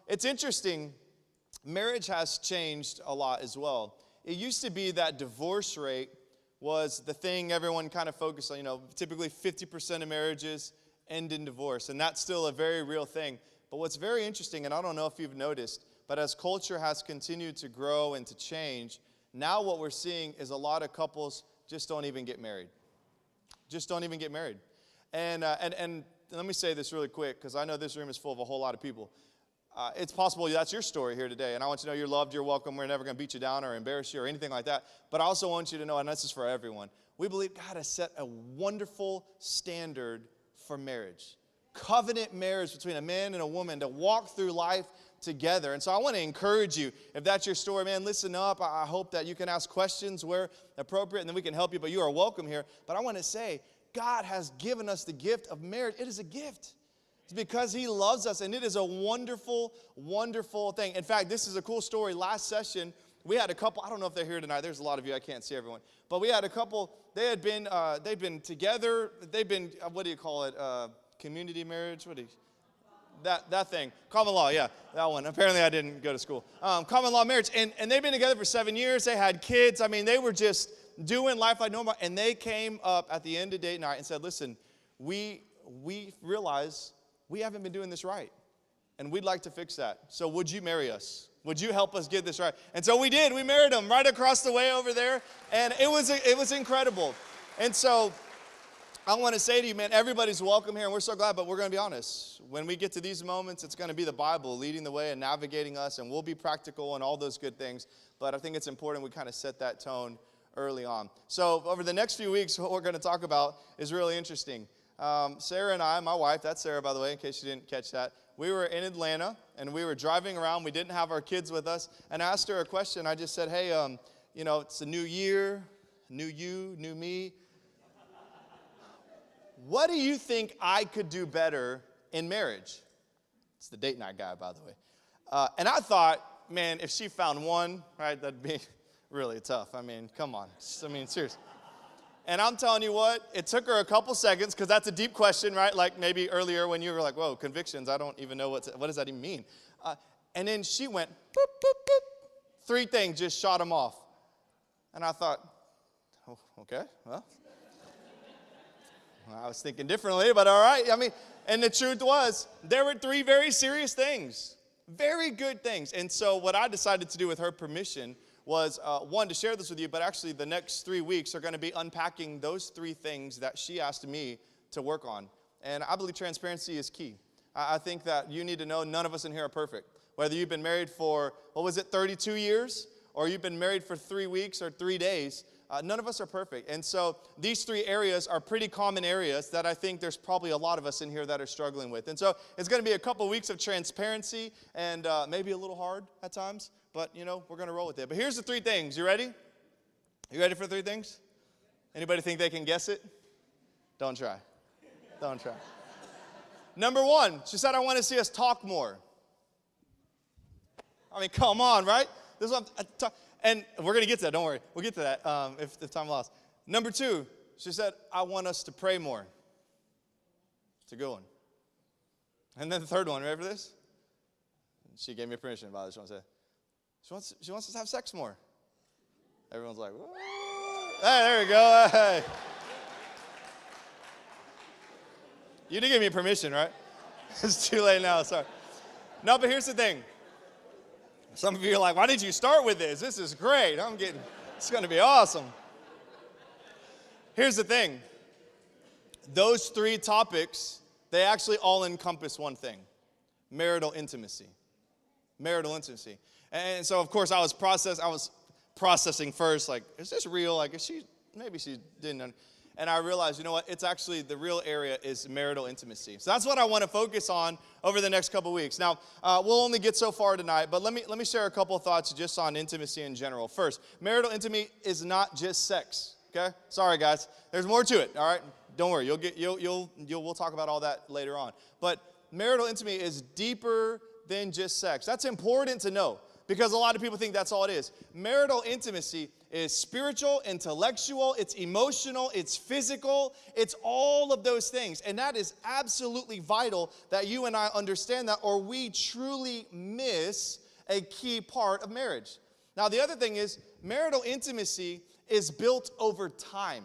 It's interesting. Marriage has changed a lot as well. It used to be that divorce rate was the thing everyone kind of focused on. Typically 50% of marriages end in divorce, and that's still a very real thing. But what's very interesting, and I don't know if you've noticed, but as culture has continued to grow and to change, now what we're seeing is a lot of couples just don't even get married. Just don't even get married. And let me say this really quick, because I know this room is full of a whole lot of people. It's possible that's your story here today, and I want you to know you're loved, you're welcome. We're never going to beat you down or embarrass you or anything like that. But I also want you to know, and this is for everyone, we believe God has set a wonderful standard for marriage. Covenant marriage between a man and a woman to walk through life together. And so I want to encourage you, if that's your story, man, listen up. I hope that you can ask questions where appropriate, and then we can help you, but you are welcome here. But I want to say, God has given us the gift of marriage. It is a gift. It's because He loves us, and it is a wonderful, wonderful thing. In fact, this is a cool story. Last session, we had a couple. I don't know if they're here tonight. There's a lot of you. I can't see everyone. But we had a couple. They've been together. They've been, what do you call it? Community marriage? What do you? That thing. Common law, yeah, that one. Apparently I didn't go to school. Common law marriage. And they've been together for 7 years. They had kids. I mean, they were just doing life like normal. And they came up at the end of date night and said, listen, we realize we haven't been doing this right, and we'd like to fix that. So would you marry us? Would you help us get this right? And so we did. We married them right across the way over there, and it was incredible. And so I want to say to you, man, everybody's welcome here, and we're so glad, but we're going to be honest. When we get to these moments, it's going to be the Bible leading the way and navigating us, and we'll be practical and all those good things. But I think it's important we kind of set that tone early on. So over the next few weeks, what we're going to talk about is really interesting. Sarah and I, my wife, that's Sarah, by the way, in case you didn't catch that. We were in Atlanta, and we were driving around. We didn't have our kids with us, and I asked her a question. I just said, hey, it's a new year, new you, new me. What do you think I could do better in marriage? It's the date night guy, by the way. And I thought, man, if she found one, right, that'd be really tough. I mean, come on. Seriously. And I'm telling you what, it took her a couple seconds, because that's a deep question, right? Like maybe earlier when you were like, whoa, convictions, I don't even know what does that even mean? And then she went, boop, boop, boop. 3 things, just shot them off. And I thought, oh, okay, well, I was thinking differently, but all right. And the truth was, there were 3 very serious things, very good things. And so what I decided to do with her permission was, one, to share this with you, but actually the next 3 weeks are going to be unpacking those 3 things that she asked me to work on. And I believe transparency is key. I think that you need to know none of us in here are perfect. Whether you've been married for, 32 years, or you've been married for 3 weeks or 3 days, none of us are perfect. And so these 3 areas are pretty common areas that I think there's probably a lot of us in here that are struggling with. And so it's going to be a couple weeks of transparency, and maybe a little hard at times. But, we're going to roll with it. But here's the 3 things. You ready? You ready for 3 things? Anybody think they can guess it? Don't try. Don't try. Number 1, she said, I want to see us talk more. I mean, come on, right? This is what and we're going to get to that. Don't worry. We'll get to that if time allows. Number 2, she said, I want us to pray more. It's a good one. And then the 3rd one, ready for this? She gave me permission, by the way. She wants us to have sex more. Everyone's like, whoa. Hey, there we go. Hey. You did give me permission, right? It's too late now, sorry. No, but here's the thing. Some of you are like, why did you start with this? This is great. It's going to be awesome. Here's the thing. Those 3 topics, they actually all encompass one thing: marital intimacy. Marital intimacy. And so, of course, I was processing first, like, is this real? Like, maybe she didn't. And I realized, you know what? It's actually the real area is marital intimacy. So that's what I want to focus on over the next couple weeks. Now, we'll only get so far tonight, but let me share a couple of thoughts just on intimacy in general. First, marital intimacy is not just sex. Okay? Sorry, guys. There's more to it. All right? Don't worry. We'll talk about all that later on. But marital intimacy is deeper than just sex. That's important to know, because a lot of people think that's all it is. Marital intimacy is spiritual, intellectual, it's emotional, it's physical, it's all of those things. And that is absolutely vital that you and I understand that, or we truly miss a key part of marriage. Now, the other thing is, marital intimacy is built over time.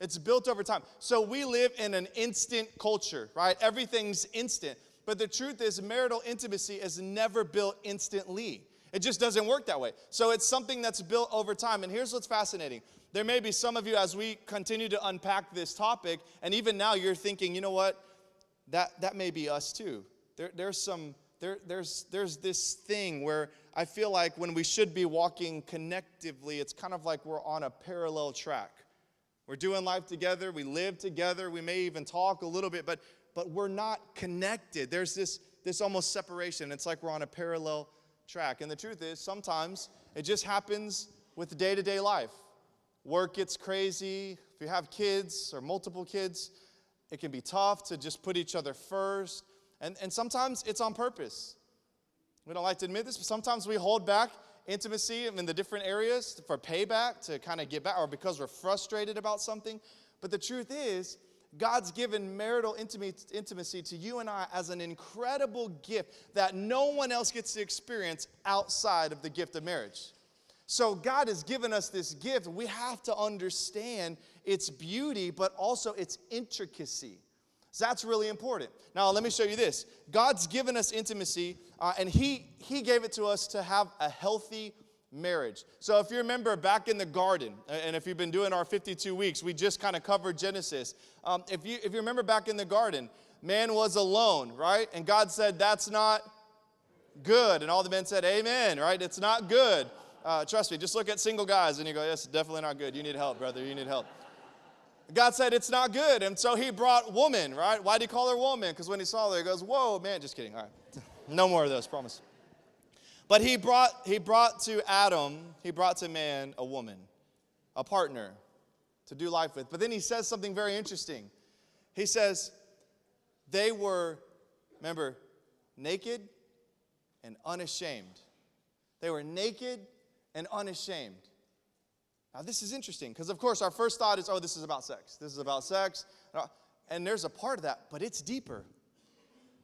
It's built over time. So we live in an instant culture, right? Everything's instant. But the truth is, marital intimacy is never built instantly. It just doesn't work that way. So it's something that's built over time. And here's what's fascinating. There may be some of you, as we continue to unpack this topic, and even now you're thinking, you know what? That may be us too. There's this thing where I feel like when we should be walking connectively, it's kind of like we're on a parallel track. We're doing life together, we live together, we may even talk a little bit, but we're not connected. There's this almost separation. It's like we're on a parallel track. And the truth is, sometimes it just happens with day-to-day life. Work gets crazy. If you have kids or multiple kids, it can be tough to just put each other first. And sometimes it's on purpose. We don't like to admit this, but sometimes we hold back intimacy in the different areas for payback, to kind of get back, or because we're frustrated about something. But the truth is, God's given marital intimacy to you and I as an incredible gift that no one else gets to experience outside of the gift of marriage. So God has given us this gift. We have to understand its beauty, but also its intricacy. So that's really important. Now, let me show you this. God's given us intimacy, and He gave it to us to have a healthy marriage. So if you remember back in the garden, and if you've been doing our 52 weeks, we just kind of covered Genesis. If you remember back in the garden, man was alone, right? And God said, that's not good. And all the men said, amen, right? It's not good. Trust me, just look at single guys and you go, yes, definitely not good. You need help, brother. You need help. God said it's not good, and so He brought woman, right? Why did He call her woman? Because when He saw her, He goes, whoa, man, just kidding. All right, no more of those, promise. But he brought to Adam, He brought to man a woman, a partner to do life with. But then He says something very interesting. He says they were, remember, naked and unashamed. They were naked and unashamed. Now, this is interesting because, of course, our first thought is, oh, this is about sex. This is about sex. And there's a part of that, but it's deeper.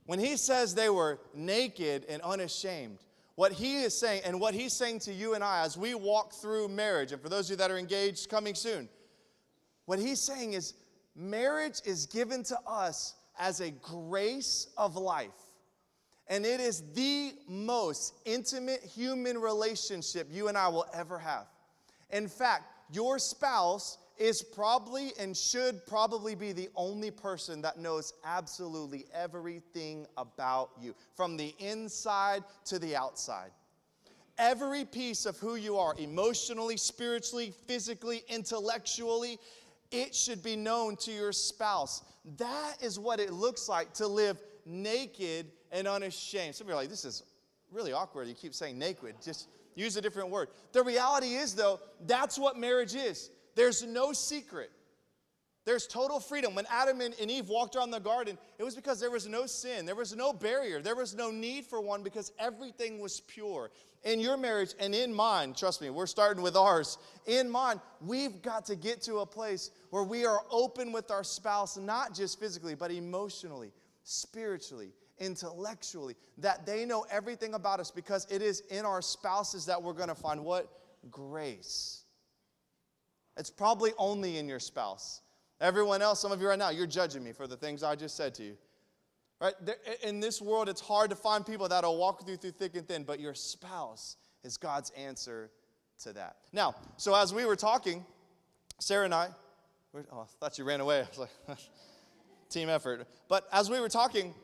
When He says they were naked and unashamed, what He is saying, and what He's saying to you and I as we walk through marriage, and for those of you that are engaged coming soon, what He's saying is marriage is given to us as a grace of life. And it is the most intimate human relationship you and I will ever have. In fact, your spouse is probably and should probably be the only person that knows absolutely everything about you, from the inside to the outside. Every piece of who you are, emotionally, spiritually, physically, intellectually, it should be known to your spouse. That is what it looks like to live naked and unashamed. Some of you are like, this is really awkward. You keep saying naked. Just use a different word. The reality is, though, that's what marriage is. There's no secret. There's total freedom. When Adam and Eve walked around the garden, it was because there was no sin. There was no barrier. There was no need for one because everything was pure. In your marriage and in mine, trust me, we're starting with ours. In mine, we've got to get to a place where we are open with our spouse, not just physically, but emotionally, spiritually, intellectually, that they know everything about us, because it is in our spouses that we're going to find what? Grace. It's probably only in your spouse. Everyone else, some of you right now, you're judging me for the things I just said to you. Right? In this world, it's hard to find people that will walk with you through thick and thin, but your spouse is God's answer to that. Now, so as we were talking, Sarah and I, I thought you ran away. I was like, team effort. But as we were talking,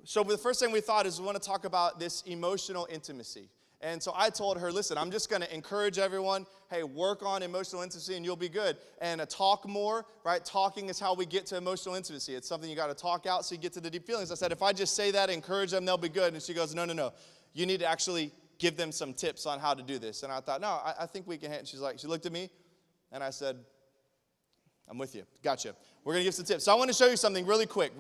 so the first thing we thought is we want to talk about this emotional intimacy. And so I told her, listen, I'm just going to encourage everyone, hey, work on emotional intimacy and you'll be good. And talk more, right? Talking is how we get to emotional intimacy. It's something you got to talk out so you get to the deep feelings. I said, if I just say that, encourage them, they'll be good. And she goes, no. You need to actually give them some tips on how to do this. And I thought, no, I think we can. She looked at me and I said, I'm with you. Gotcha. We're going to give some tips. So I want to show you something really quick.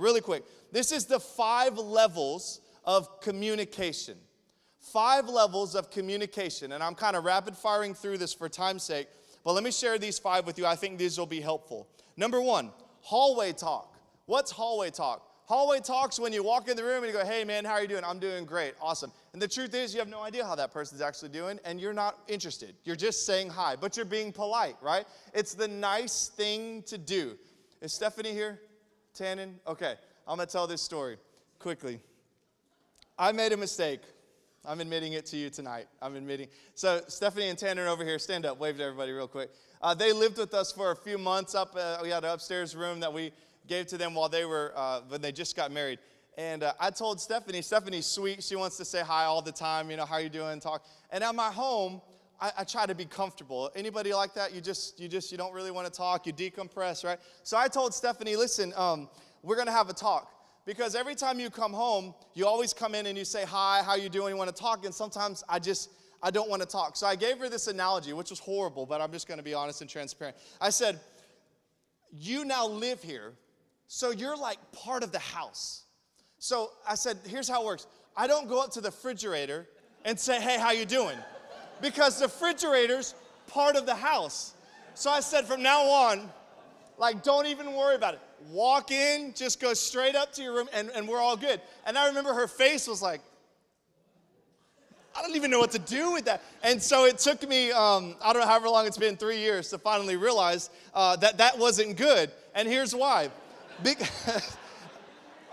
This is the 5 levels of communication. 5 levels of communication. And I'm kind of rapid firing through this for time's sake. But let me share these 5 with you. I think these will be helpful. Number 1, hallway talk. What's hallway talk? Hallway talk's when you walk in the room and you go, hey man, how are you doing? I'm doing great, awesome. And the truth is you have no idea how that person's actually doing and you're not interested. You're just saying hi, but you're being polite, right? It's the nice thing to do. Is Stephanie here? Tannen? Okay, I'm gonna tell this story quickly. I made a mistake. I'm admitting it to you tonight. So Stephanie and Tanner over here, stand up, wave to everybody real quick. They lived with us for a few months we had an upstairs room that we gave to them while when they just got married. And I told Stephanie's sweet. She wants to say hi all the time, how you doing, talk. And at my home, I try to be comfortable. Anybody like that? You don't really want to talk, you decompress, right? So I told Stephanie, listen, we're going to have a talk. Because every time you come home, you always come in and you say hi, how you doing, you want to talk, and sometimes I don't want to talk. So I gave her this analogy, which was horrible, but I'm just going to be honest and transparent. I said, you now live here, so you're like part of the house. So I said, here's how it works. I don't go up to the refrigerator and say, hey, how you doing? Because the refrigerator's part of the house. So I said, from now on, don't even worry about it. Walk in, just go straight up to your room, and we're all good. And I remember her face was like, I don't even know what to do with that. And so it took me, I don't know however long it's been, 3 years, to finally realize that wasn't good. And here's why.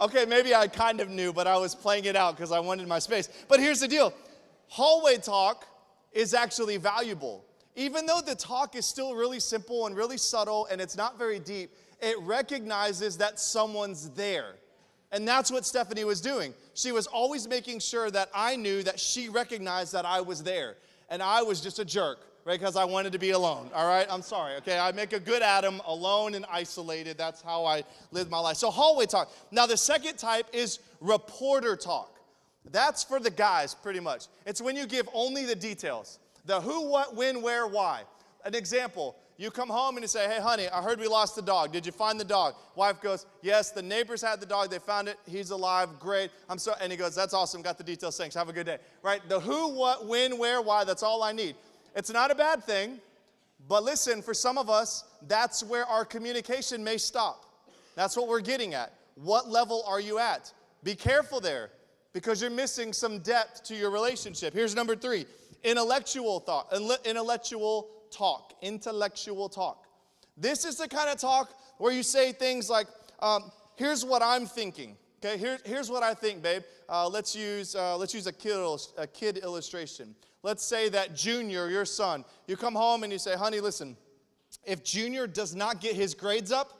Okay, maybe I kind of knew, but I was playing it out because I wanted my space. But here's the deal. Hallway talk is actually valuable. Even though the talk is still really simple and really subtle and it's not very deep, it recognizes that someone's there. And that's what Stephanie was doing. She was always making sure that I knew that she recognized that I was there. And I was just a jerk, right? Because I wanted to be alone, all right? I'm sorry, okay? I make a good Adam, alone and isolated. That's how I live my life. So hallway talk. Now the second type is reporter talk. That's for the guys, pretty much. It's when you give only the details. The who, what, when, where, why. An example, you come home and you say, hey, honey, I heard we lost the dog. Did you find the dog? Wife goes, yes, the neighbors had the dog. They found it. He's alive. Great. And he goes, that's awesome. Got the details. Thanks. Have a good day. Right? The who, what, when, where, why, that's all I need. It's not a bad thing, but listen, for some of us, that's where our communication may stop. That's what we're getting at. What level are you at? Be careful there because you're missing some depth to your relationship. Here's number 3. Intellectual talk. This is the kind of talk where you say things like, here's what I'm thinking. Okay, here's what I think, babe. Let's use a kid illustration. Let's say that Junior, your son, you come home and you say, honey, listen, if Junior does not get his grades up,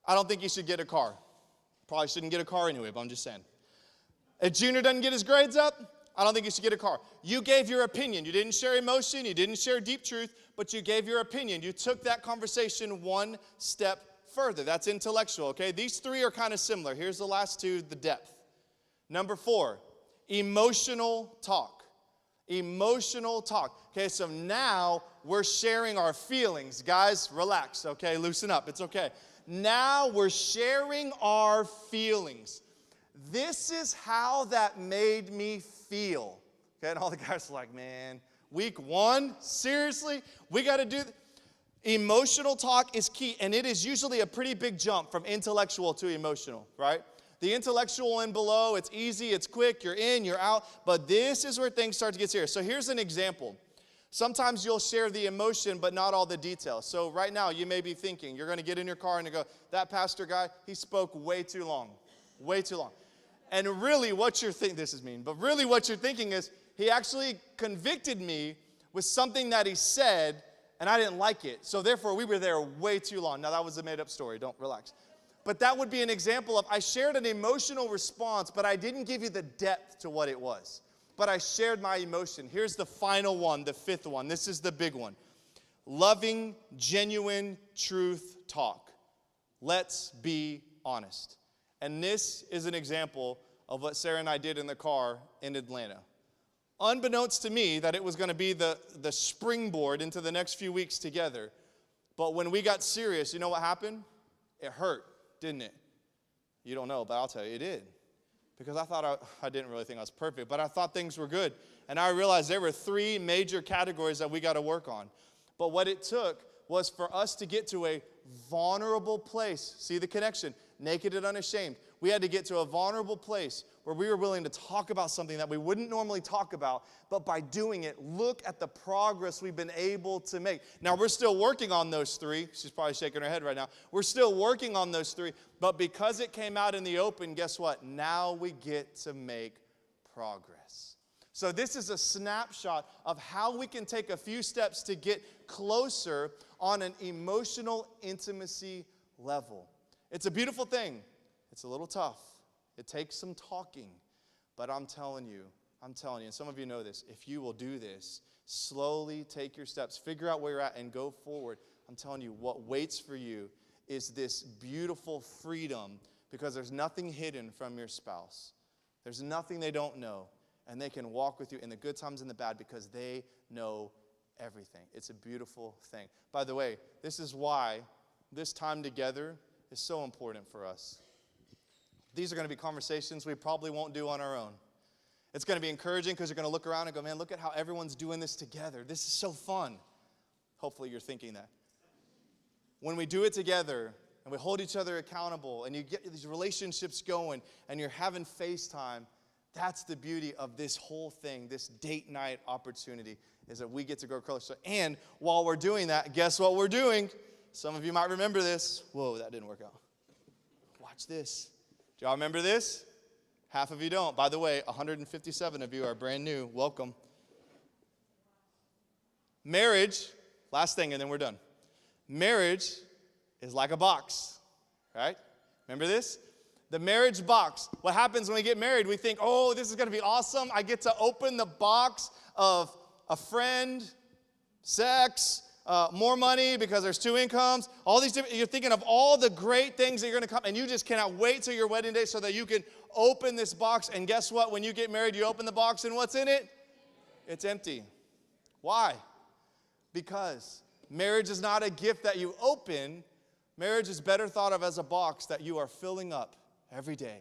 I don't think he should get a car. Probably shouldn't get a car anyway, but I'm just saying. If Junior doesn't get his grades up, I don't think you should get a car. You gave your opinion. You didn't share emotion. You didn't share deep truth, but you gave your opinion. You took that conversation one step further. That's intellectual, okay? These 3 are kind of similar. Here's the last 2, the depth. Number 4, emotional talk. Emotional talk. Okay, so now we're sharing our feelings. Guys, relax, okay? Loosen up. It's okay. Now we're sharing our feelings. This is how that made me feel. Okay, and all the guys are like, man, week 1? Seriously? We got to do Emotional talk is key, and it is usually a pretty big jump from intellectual to emotional, right? The intellectual and below, it's easy, it's quick, you're in, you're out, but this is where things start to get serious. So here's an example. Sometimes you'll share the emotion, but not all the details. So right now, you may be thinking, you're going to get in your car and you go, that pastor guy, he spoke way too long. Way too long. And really what you're thinking, this is mean, but really what you're thinking is, he actually convicted me with something that he said, and I didn't like it. So therefore, we were there way too long. Now, that was a made-up story. Don't relax. But that would be an example of, I shared an emotional response, but I didn't give you the depth to what it was. But I shared my emotion. Here's the final one, the 5th one. This is the big one. Loving, genuine truth talk. Let's be honest. And this is an example of what Sarah and I did in the car in Atlanta. Unbeknownst to me that it was going to be the springboard into the next few weeks together. But when we got serious, you know what happened? It hurt, didn't it? You don't know, but I'll tell you, it did. Because I thought I didn't really think I was perfect, but I thought things were good. And I realized there were 3 major categories that we got to work on. But what it took was for us to get to a vulnerable place. See the connection? Naked and unashamed. We had to get to a vulnerable place where we were willing to talk about something that we wouldn't normally talk about, but by doing it, look at the progress we've been able to make. Now, we're still working on those three. She's probably shaking her head right now. We're still working on those three, but because it came out in the open, guess what? Now we get to make progress. So this is a snapshot of how we can take a few steps to get closer on an emotional intimacy level. It's a beautiful thing. It's a little tough. It takes some talking. But I'm telling you, and some of you know this, if you will do this, slowly take your steps, figure out where you're at, and go forward, I'm telling you, what waits for you is this beautiful freedom, because there's nothing hidden from your spouse. There's nothing they don't know. And they can walk with you in the good times and the bad because they know everything. It's a beautiful thing. By the way, this is why this time together is so important for us. These are going to be conversations we probably won't do on our own. It's going to be encouraging because you're going to look around and go, man, look at how everyone's doing this together. This is so fun. Hopefully you're thinking that. When we do it together and we hold each other accountable and you get these relationships going and you're having FaceTime, that's the beauty of this whole thing, this date night opportunity, is that we get to grow closer. And while we're doing that, guess what we're doing? Some of you might remember this. Whoa, that didn't work out. Watch this. Do y'all remember this? Half of you don't. By the way, 157 of you are brand new. Welcome. Marriage, last thing and then we're done. Marriage is like a box, right? Remember this? The marriage box. What happens when we get married? We think, oh, this is going to be awesome. I get to open the box of a friend, sex, more money because there's two incomes. All these different, you're thinking of all the great things that you're going to come, and you just cannot wait till your wedding day so that you can open this box. And guess what? When you get married, you open the box, and what's in it? It's empty. Why? Because marriage is not a gift that you open. Marriage is better thought of as a box that you are filling up every day.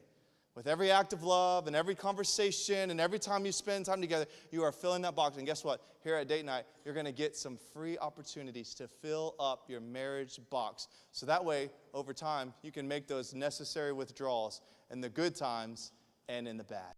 With every act of love and every conversation and every time you spend time together, you are filling that box. And guess what? Here at Date Night, you're going to get some free opportunities to fill up your marriage box. So that way, over time, you can make those necessary withdrawals in the good times and in the bad.